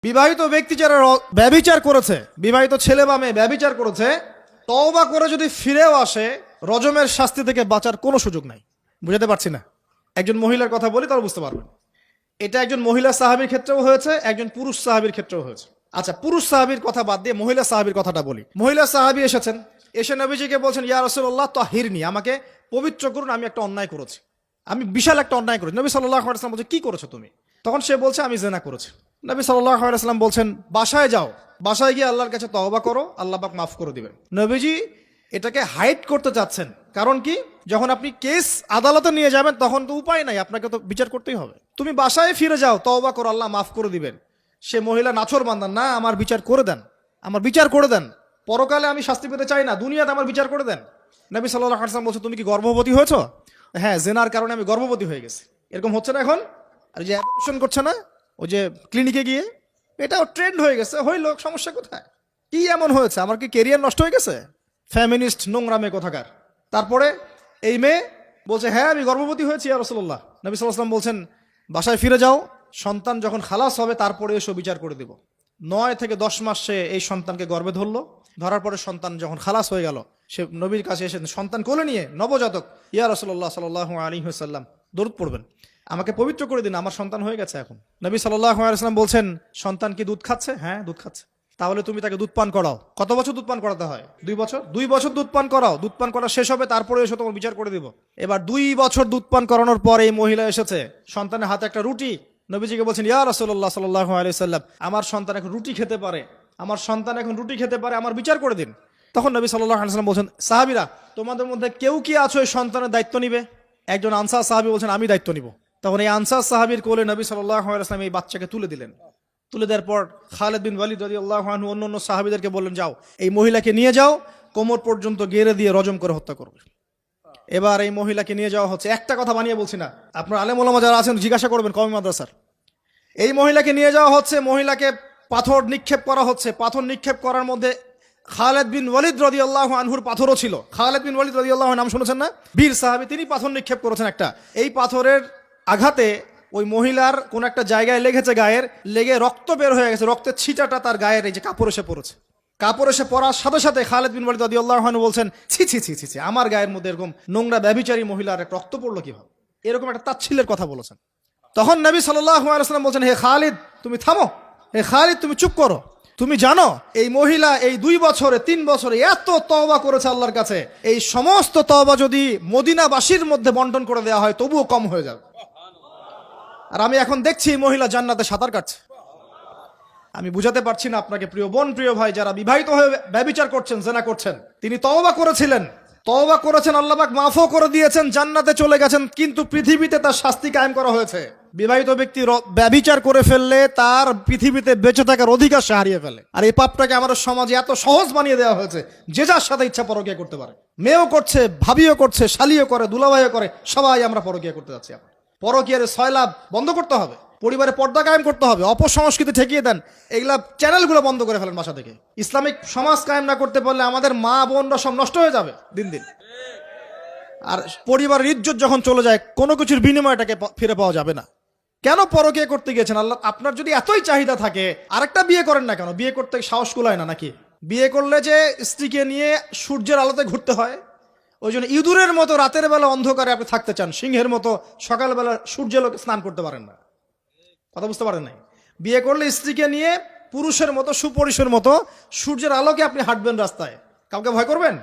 বিবাহিত ব্যক্তি যারা ব্যভিচার করেছে, বিবাহিত ছেলে বা মেয়ে ব্যভিচার করেছে, তওবা করে যদি ফিরেও আসে, রজমের শাস্তি থেকে বাঁচার কোনো সুযোগ নাই। বুঝাতে পারছি না? একজন মহিলার কথা বলি, তাহলে বুঝতে পারবেন। এটা একজন মহিলা সাহাবীর ক্ষেত্রেও হয়েছে, একজন পুরুষ সাহাবীর ক্ষেত্রেও হয়েছে। আচ্ছা, পুরুষ সাহাবীর কথা বাদ দিয়ে মহিলা সাহাবীর কথাটা বলি। মহিলা সাহাবী এসেছেন, এসে নবীজিকে বলছেন, ইয়া রাসূলুল্লাহ তাহিরনি, আমাকে পবিত্র করুন, আমি একটা অন্যায় করেছি, আমি বিশাল একটা অন্যায় করেছি। নবী সাল্লাল্লাহু আলাইহি ওয়াসাল্লাম বলছে, কি করেছো তুমি? তখন সে বলছে, আমি জিনা করেছি। নবী সাল্লাল্লাহু আলাইহি ওয়াসাল্লাম বলছেন, বাসায় যাও, বাসায় গিয়ে আল্লাহর কাছে তওবা করো, আল্লাহ পাক মাফ করে দিবেন। নবীজি এটাকে হাইড করতে চাচ্ছেন, কারণ কি, যখন আপনি কেস আদালতে নিয়ে যাবেন তখন তো উপায় নাই, আপনাকে তো বিচার করতেই হবে। তুমি বাসায় ফিরে যাও, তওবা করো, আল্লাহ মাফ করে দিবেন। সে মহিলা নাছোড়বান্দা, না, আমার বিচার করে দেন, আমার বিচার করে দেন, পরকালে আমি শাস্তি পেতে চাই না, দুনিয়াতে আমার বিচার করে দেন। নবী সাল্লাল্লাহু আলাইহি ওয়াসাল্লাম বলছে, তুমি কি গর্ভবতী হয়েছো? হ্যাঁ, জেনার কারণে আমি গর্ভবতী হয়ে গেছি। এরকম হচ্ছে না এখন? আর যে অ্যাবর্শন করছে না, ওই যে ক্লিনিকে গিয়ে, এটাও ট্রেন্ড হয়ে গেছে। হইল, সমস্যা কোথায়? কি এমন হয়েছে? আমার কি কেরিয়ার নষ্ট হয়ে গেছে? ফ্যামিনিস্ট নোংরা মেয়ে কোথাকার। তারপরে এই মেয়ে বলছে, হ্যাঁ আমি গর্ভবতী হয়েছি ইয়া রাসূলুল্লাহ। নবী সাল্লাল্লাহু আলাইহি ওয়াসাল্লাম বলছেন, বাসায় ফিরে যাও, সন্তান যখন খালাস হবে তারপরে এসে বিচার করে দিব। 9 থেকে 10 মাস সে এই সন্তানকে গর্ভে ধরলো। ধরার পরে সন্তান যখন খালাস হয়ে গেল, সে নবীর কাছে এসে সন্তান কোলে নিয়ে, নবজাতক, ইয়া রাসূলুল্লাহ সাল্লাল্লাহু আলাইহি ওয়াসাল্লাম দরুদ পড়বেন, আমাকে পবিত্র করে দিন, আমার সন্তান হয়ে গেছে এখন। নবী সাল্লাল্লাহু আলাইহি ওয়াসাল্লাম বলছেন, সন্তান কি দুধ খাচ্ছে? হ্যাঁ, দুধ খাচ্ছে। তাহলে তুমি তাকে দুধ পান করাও। কত বছর দুধ পান করাতে হয়? 2 বছর। 2 বছর দুধ পান করাও, দুধ পান করা শেষ হবে, তারপরে এসে তোমার বিচার করে দিব। এবার 2 বছর দুধ পান করানোর পর এই মহিলা এসেছে, সন্তানের হাতে একটা রুটি, নবীজিকে বলছেন, ইয়া রাসূলুল্লাহ সাল্লাল্লাহু আলাইহি ওয়াসাল্লাম, আমার সন্তান এখন রুটি খেতে পারে, আমার সন্তান এখন রুটি খেতে পারে, আমার বিচার করে দিন। তখন নবী সাল্লাল্লাহু আলাইহি ওয়াসাল্লাম বলছেন, সাহাবীরা, তোমাদের মধ্যে কেউ কি আছো এই সন্তানের দায়িত্ব নিবে? একজন আনসার সাহাবী বলছেন, আমি দায়িত্ব নিব। তখন এই আনসার সাহাবীর কোলে নবী সাল্লাল্লাহু আলাইহি ওয়াসাল্লাম এই বাচ্চাকে তুলে দিলেন। তুলে দেওয়ার পর খালিদ বিন ওয়ালিদ রাদিয়াল্লাহু আনহু অন্য সাহাবীদেরকে বললেন, যাও, এই মহিলাকে নিয়ে যাও, কোমর পর্যন্ত গেড়ে দিয়ে রজম করে হত্যা করবে। এবার এই মহিলাকে নিয়ে যাওয়া হচ্ছে, একটা কথা বানিয়ে বলছি না, আপনার আলেম ওলামা যারা আছেন জিজ্ঞাসা করবেন কওমি মাদ্রাসার। এই মহিলাকে নিয়ে যাওয়া হচ্ছে, মহিলাকে পাথর নিক্ষেপ করা হচ্ছে। পাথর নিক্ষেপ করার মধ্যে খালিদ বিন ওয়ালিদ রাদিয়াল্লাহু আনহুর পাথরও ছিল। খালিদ বিন ওয়ালিদ রাদিয়াল্লাহু আনহু নাম শুনেছেন না? বীর সাহাবী, তিনি পাথর নিক্ষেপ করেছেন একটা। এই পাথরের আঘাতে ওই মহিলার কোন একটা জায়গায় লেগেছে, গায়ের লেগে রক্ত বের হয়ে গেছে, রক্তের ছিটাটা তার গায়ের এই যে কাপড় এসে পড়েছে। কাপড় এসে পড়ার সাথে সাথে খালিদ বিন ওয়ালিদ রাদিয়াল্লাহু আনহু বলছেন, ছি ছি ছি ছি ছি, আমার গায়ের মধ্যে এরকম নোংরা ব্যভিচারী মহিলার একটা রক্ত পড়লো কিভাবে? এরকম একটা তাচ্ছিল্যের কথা বলেছেন। তখন নবী সাল্লাল্লাহু আলাইহি ওয়াসাল্লাম বলছেন, হে খালিদ, তুমি থামো, হে খালিদ তুমি চুপ করো। তুমি জানো এই মহিলা এই 2 বছরে 3 বছরে এত তওবা করেছে আল্লাহর কাছে, এই সমস্ত তওবা যদি মদিনাবাসীর মধ্যে বন্টন করে দেওয়া হয় তবুও কম হয়ে যাবে। আর আমি এখন দেখছি এই মহিলা জান্নাতে সাঁতার কাটছে। আমি বুঝাতে পারছি না আপনাকে, প্রিয় বোন, প্রিয় ভাই, যারা বিবাহিত হয়ে ব্যভিচার করছেন, জিনা করছেন, তিনি তওবা করেছিলেন, তওবা করেছেন, আল্লাহ পাক মাফও করে দিয়েছেন, জান্নাতে চলে গেছেন, কিন্তু পৃথিবীতে তার শাস্তি কায়েম করা হয়েছে। বিবাহিত ব্যক্তি ব্যভিচার করে ফেললে তার পৃথিবীতে বেঁচে থাকার অধিকার সে হারিয়ে ফেলে। আর এই পাপটাকে আমাদের সমাজে এত সহজ বানিয়ে দেওয়া হয়েছে, যে যার সাথে ইচ্ছা পরকীয়া করতে পারে। মেয়েও করছে, ভাবিও করছে, শালিও করে, দুলাভাইও করে, সবাই আমরা পরকীয়া করতে যাচ্ছি। পরকীয়ার সয়লাভ বন্ধ করতে হবে, পরিবারে পর্দা কায়েম করতে হবে, অপসংস্কৃতি ঠেকিয়ে দেন, এগুলা চ্যানেলগুলো বন্ধ করে ফেলেন বাসা থেকে। ইসলামিক সমাজ কায়েম না করতে পারলে আমাদের মা বোনরা সব নষ্ট হয়ে যাবে দিন দিন। আর পরিবারের ইজ্জত যখন চলে যায়, কোনো কিছুর বিনিময়টাকে ফিরে পাওয়া যাবে না। কেন পরকীয়া করতে গিয়েছেন? আল্লাহ, আপনার যদি এতই চাহিদা থাকে আরেকটা বিয়ে করেন না কেন? বিয়ে করতে সাহস কুলায় না নাকি? বিয়ে করলে যে স্ত্রীকে নিয়ে সূর্যের আলোতে ঘুরতে হয়, ওই জন্য ইঁদুরের মতো রাতের বেলা অন্ধকারে আপনি থাকতে চান, সিংহের মতো সকালবেলা সূর্যালোকে স্নান করতে পারেন না। কথা বুঝতে পারেন নাই? বিয়ে করলে স্ত্রীকে নিয়ে পুরুষের মতো, সুপুরুষের মতো সূর্যের আলোকে আপনি হাঁটবেন রাস্তায়, কাউকে ভয় করবেন?